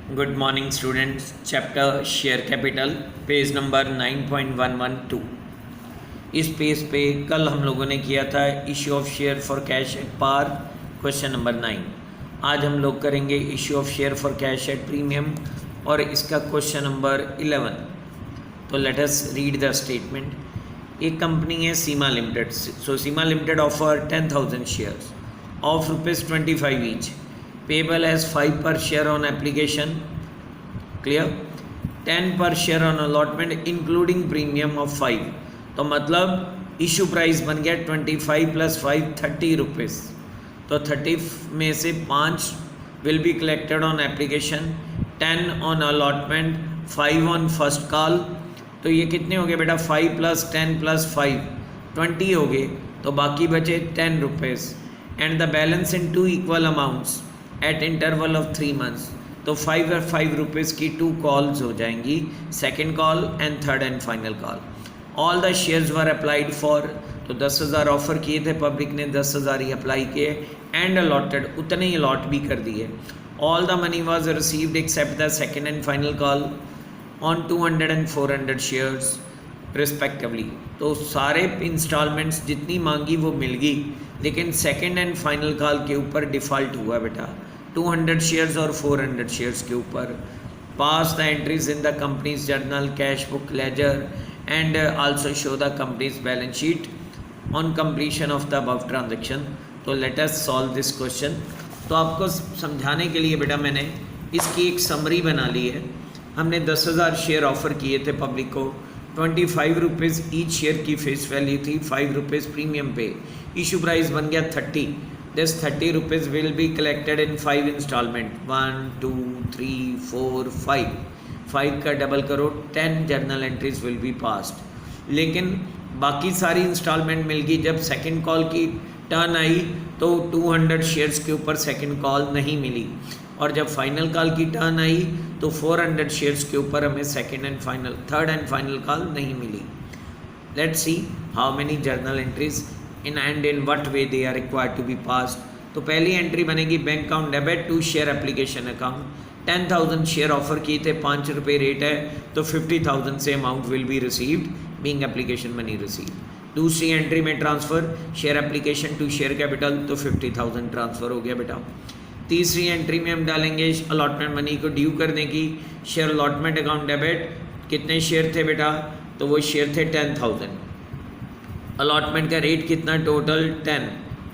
Good morning students. Chapter share capital, page number 9.112। इस page पे कल हम लोगों ने किया था issue of share for cash at par, question number 9। आज हम लोग करेंगे issue of share for cash at premium और इसका क्वेश्चन नंबर 11। तो let us read the statement. एक कंपनी है Seema limited. So Seema limited offer 10,000 shares of ₹25 each, payable as 5 per share on application, clear, 10 per share on allotment including premium of 5। तो मतलब issue price बन गया 25 + 5 ₹30। तो 30 में से 5 will be collected on application, 10 on allotment, 5 on first call. तो ये कितने हो गए बेटा? 5 + 10 + 5 20 हो गए। तो बाकी बचे ₹10 and the balance in 2 equal amounts eight interval of 3 months. तो 5 और 5 रुपीज़ की 2 कॉल्स हो जाएंगी, second call and third and final call. All the shares were applied for. तो 10,000 ऑफर किए थे पब्लिक ने, 10,000 ही अप्लाई किए एंड अलॉटेड, उतने ही अलॉट भी कर दिए। All the money was received accept the second and final call on 200 and 400 shares respectively. तो सारे इंस्टॉलमेंट्स जितनी मांगी वो मिल गई, लेकिन सेकेंड एंड फाइनल कॉल के ऊपर डिफ़ॉल्ट हुआ बेटा, 200 शेयर्स और 400 शेयर्स के ऊपर। Pass the entries in the companies journal, cash book, ledger and also show the companies balance sheet on completion of the above transaction. तो let us solve this question. तो आपको समझाने के लिए बेटा मैंने इसकी एक समरी बना ली है। हमने 10,000 शेयर ऑफ़र किए थे पब्लिक को, 25 रुपीज़ ईच शेयर की फेस वैल्यू थी, 5 रुपीज़ प्रीमियम पे। इशू प्राइस बन गया 30। This 30 rupees will be collected in 5 instalment, 1 2 3 4 5। 5 का डबल करो, 10 journal entries will be passed. लेकिन बाकी सारी इंस्टॉलमेंट मिल गई। जब सेकेंड कॉल की टर्न आई तो 200 शेयर्स के ऊपर सेकेंड कॉल नहीं मिली, और जब फाइनल कॉल की टर्न आई तो 400 शेयर्स के ऊपर हमें second and final, third and final call नहीं मिली। Let's see how many journal entries in and in what way they are required to be passed. तो पहली एंट्री बनेगी bank account debit to share application account. 10,000 share offer किए थे, ₹5 rate है, तो 50,000 से amount will be received being application money received. दूसरी entry में transfer share application to share capital, तो 50,000 ट्रांसफ़र हो गया बेटा। तीसरी एंट्री में हम डालेंगे अलॉटमेंट मनी को ड्यू करने की। शेयर अलॉटमेंट अकाउंट डेबिट, कितने शेयर थे बेटा? तो वो शेयर थे 10,000। अलॉटमेंट का रेट कितना? टोटल 10।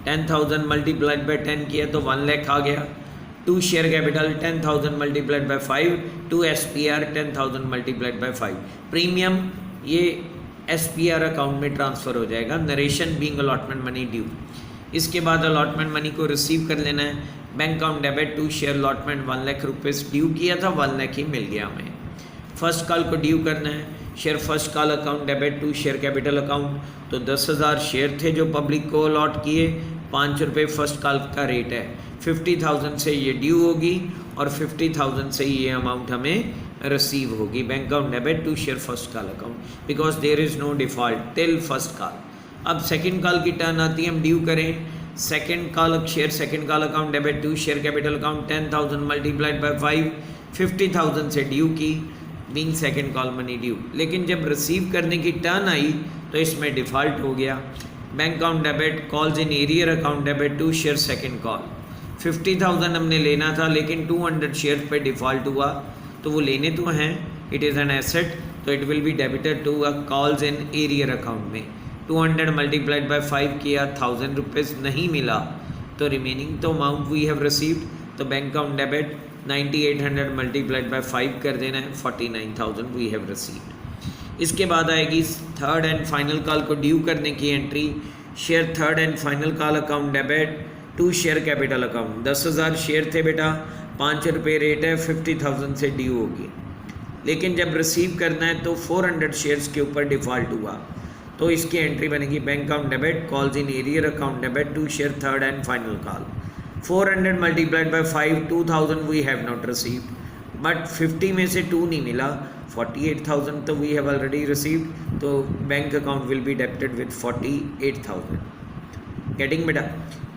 10,000 मल्टीप्लाइड बाई 10 किया तो 1 लाख आ गया। To share capital 10,000 multiplied by 5, to SPR 10,000 multiplied by 5। Premium ये SPR अकाउंट में ट्रांसफ़र हो जाएगा, narration being allotment money due. इसके बाद अलॉटमेंट मनी को रिसीव कर लेना है। Bank account debit to share allotment 1 lakh rupees due किया था, 1 लाख ही मिल गया हमें। फर्स्ट कॉल को ड्यू करना है, share first call account debit to share capital account. तो 10,000 शेयर थे जो पब्लिक को अलॉट किए, ₹5 फर्स्ट कॉल का रेट है, 50,000 से ये ड्यू होगी और 50,000 से ये अमाउंट हमें रिसीव होगी। Bank account debit to share first call account, because there is no default till first call. अब सेकेंड कॉल की टर्न आती है, हम ड्यू करें। Second call share second call account debit to share capital account 10,000 multiplied by 5, 50,000 से due की being second call money due. लेकिन जब रिसीव करने की टर्न आई तो इसमें डिफ़ॉल्ट हो गया। Bank account debit calls in arrear account debit to share second call. 50,000 हमने लेना था, लेकिन 200 शेयर पे डिफ़ॉल्ट हुआ, तो वो लेने तो हैं, इट इज़ एन एसेट, तो it will be debited to calls in arrear account में। 200 मल्टीप्लाइड बाई 5 किया, 1,000 रुपीज़ नहीं मिला, तो रिमेनिंग तो अमाउंट वी हैव रिसीव्ड। तो bank account debit 9800 multiplied by 5 कर देना है, 49,000 वी हैव रिसीव्ड। इसके बाद आएगी थर्ड एंड फाइनल कॉल को ड्यू करने की entry. Share third and final call account debit to share capital account. 10,000 share थे बेटा, ₹5 रेट है, 50,000 से ड्यू होगी। लेकिन जब रिसीव करना है तो 400 शेयर्स के ऊपर डिफ़ॉल्ट हुआ, तो इसकी एंट्री बनेगी bank account debit calls in arrear account debit to share third and final call. 400 multiplied by 5, 2,000 we have not received, but 50 में से 2 नहीं मिला, 48,000 तो वी हैव ऑलरेडी रिसीव्ड, तो bank account will be debited with 48,000। Getting बेटा?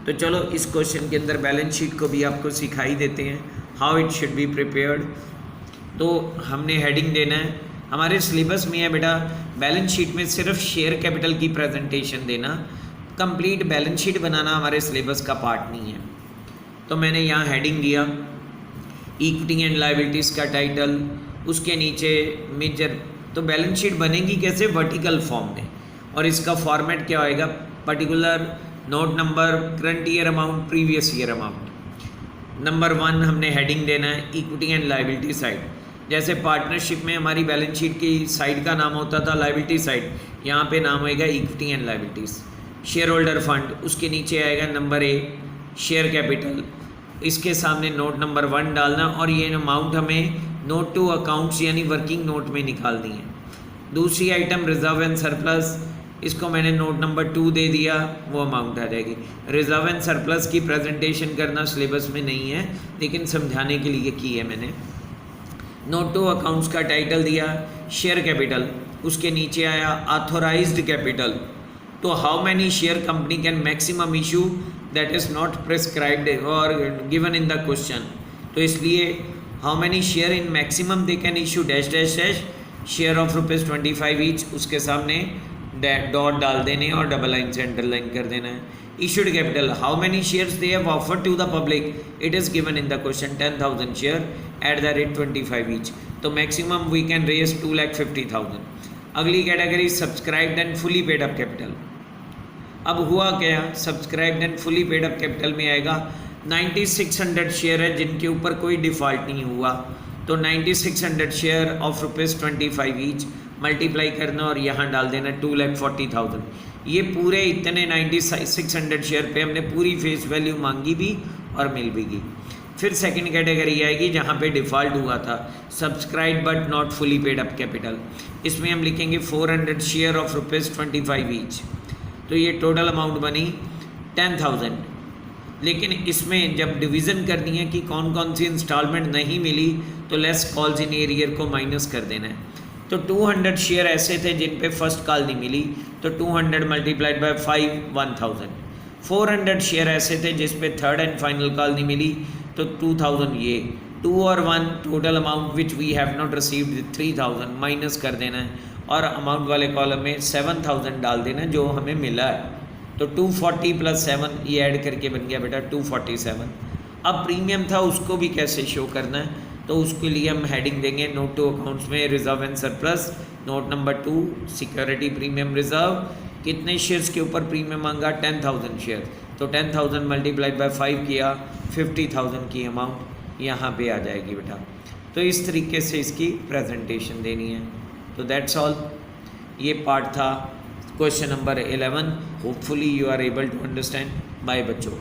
तो चलो इस क्वेश्चन के अंदर बैलेंस शीट को भी आपको सिखाई देते हैं। How it should be prepared. तो हमने हेडिंग देना है, हमारे सिलेबस में है बेटा बैलेंस शीट में सिर्फ शेयर कैपिटल की प्रेजेंटेशन देना, कंप्लीट बैलेंस शीट बनाना हमारे सिलेबस का पार्ट नहीं है। तो मैंने यहाँ हेडिंग दिया इक्विटी एंड लायबिलिटीज़ का टाइटल, उसके नीचे मेजर। तो बैलेंस शीट बनेगी कैसे, वर्टिकल फॉर्म में, और इसका फॉर्मेट क्या होएगा, particular, note number, current year amount, previous year amount. Number 1 हमने हेडिंग देना है इक्विटी एंड लायबिलिटी साइड। जैसे पार्टनरशिप में हमारी बैलेंस शीट की साइड का नाम होता था लायबिलिटी साइड, यहाँ पे नाम होएगा equity and liabilities. Share holder fund, उसके नीचे आएगा नंबर A शेयर कैपिटल, इसके सामने नोट नंबर 1 डालना, और ये अमाउंट हमें नोट टू अकाउंट्स यानी वर्किंग नोट में निकालनी है। दूसरी आइटम रिजर्व एंड सरप्लस, इसको मैंने नोट नंबर 2 दे दिया, वो अमाउंट आ जाएगी। रिजर्व एंड सरप्लस की प्रेजेंटेशन करना सिलेबस में नहीं है, लेकिन समझाने के लिए की है मैंने। नोट टू अकाउंट्स का टाइटल दिया शेयर कैपिटल, उसके नीचे आया ऑथोराइज्ड कैपिटल। तो how many share company can maximum issue, that is not prescribed और गिवन इन द क्वेश्चन। तो इसलिए how many share in maximum they can issue dash dash dash share of ₹25 each, उसके सामने dot डाल देने और double line से underline कर देना है। Issued capital, how many shares they have offered to the public, it is given in the question 10,000 share at the rate 25 each. तो मैक्सिमम वी कैन रेज 2,50,000। अगली category subscribed and fully paid up capital. अब हुआ क्या, subscribed and fully paid up capital में आएगा 9600 share है जिनके ऊपर कोई डिफ़ॉल्ट नहीं हुआ। तो 9600 शेयर ऑफ ₹25 ईच मल्टीप्लाई करना और यहाँ डाल देना 2,40,000। ये पूरे इतने 9600 शेयर पे हमने पूरी फेस वैल्यू मांगी भी और मिल भी गई। फिर सेकंड कैटेगरी आएगी जहाँ पे डिफ़ॉल्ट हुआ था, subscribe but not fully paid up capital. इसमें हम लिखेंगे 400 शेयर ऑफ ₹25 ईच। तो ये टोटल अमाउंट बनी 10,000। लेकिन इसमें जब डिवीज़न करनी है कि कौन कौन सी इंस्टॉलमेंट नहीं मिली, तो लेस कॉल्स इन एरियर को माइनस कर देना है। तो 200 शेयर ऐसे थे जिन पे फर्स्ट कॉल नहीं मिली, तो 200 मल्टीप्लाइड बाय 5 1000। 400 शेयर ऐसे थे जिस पे थर्ड एंड फाइनल कॉल नहीं मिली, तो 2000। ये 2 और 1 total amount which we have not received 3000 minus कर देना है, और अमाउंट वाले कॉलम में 7000 डाल देना है जो हमें मिला है। तो 240 + 7 ये ऐड करके बन गया बेटा 247। अब प्रीमियम था उसको भी कैसे शो करना है, तो उसके लिए हम हेडिंग देंगे नोट टू अकाउंट्स में reserve and surplus, note number 2 security premium reserve. कितने शेयर्स के ऊपर प्रीमियम मांगा, 10,000 शेयर। तो 10,000 मल्टीप्लाइड बाय 5 किया, 50,000 की अमाउंट यहाँ पे आ जाएगी बेटा। तो इस तरीके से इसकी प्रेजेंटेशन देनी है। तो दैट्स ऑल, ये पार्ट था question number 11। Hopefully you are able to understand. Bye बच्चों।